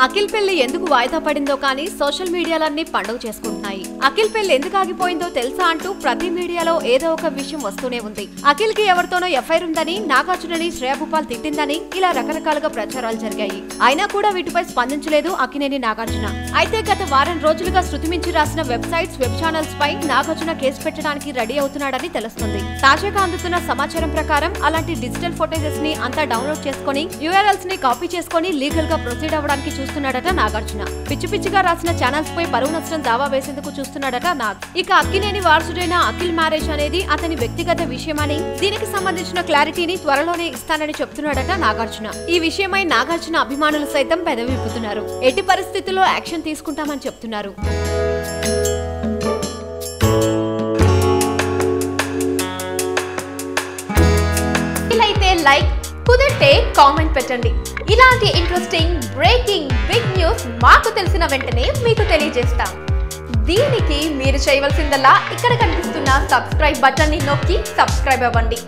అఖిల్ పెళ్లి ఎందుకు వాయిదా పడిందో కానీ సోషల్ మీడియాలన్నీ పండుగ చేసుకుంటున్నాయి. అఖిల్ పెళ్లి ఎందుకు ఆగిపోయిందో తెలుసా అంటూ ప్రతి మీడియాలో ఏదో ఒక విషయం వస్తూనే ఉంది. అఖిల్ కి ఎవరితోనో ఎఫ్ఐఆర్ ఉందని, నాగార్జునని శ్రేయా భూపాల్ తిట్టిందని ఇలా రకరకాలుగా ప్రచారాలు జరిగాయి. అయినా కూడా వీటిపై స్పందించలేదు అక్కినేని నాగార్జున. అయితే గత వారం రోజులుగా శృతి మించి రాసిన వెబ్సైట్స్, వెబ్ ఛానల్స్ పై నాగార్జున కేసు పెట్టడానికి రెడీ అవుతున్నాడని తెలుస్తుంది. తాజాగా అందుతున్న సమాచారం ప్రకారం అలాంటి డిజిటల్ ఫోటేజెస్ ని అంతా డౌన్లోడ్ చేసుకుని URLs ని కాపీ చేసుకుని లీగల్ గా ప్రొసీడ్ అవ్వడానికి చూస్తున్నాడట నాగార్జున. పిచ్చి పిచ్చిగా రాసిన ఛానల్స్ పై పరువు నష్టం దావా వేసేందుకు చూస్తున్నాడట నాగ్. ఇక అక్కినేని వారసుడైన అఖిల్ మ్యారేజ్ అనేది అతని వ్యక్తిగత విషయమని, దీనికి సంబంధించిన క్లారిటీని త్వరలోనే ఇస్తానని చెప్తున్నాడట నాగార్జున. ఈ విషయమై నాగార్జున అభిమానులు సైతం పెదవిప్పుతున్నారు. ఎట్టి పరిస్థితుల్లో యాక్షన్ తీసుకుంటామని చెప్తున్నారు. లైక్ కుదిరితే కామెంట్ పెట్టండి. ఇలాంటి ఇంట్రెస్టింగ్ బ్రేకింగ్ బిగ్ న్యూస్ మాకు తెలిసిన వెంటనే మీకు తెలియజేస్తాం. దీనికి మీరు చేయవలసిందల్లా ఇక్కడ కనిపిస్తున్న సబ్స్క్రైబ్ బటన్ ని నొక్కి సబ్స్క్రైబ్ అవ్వండి.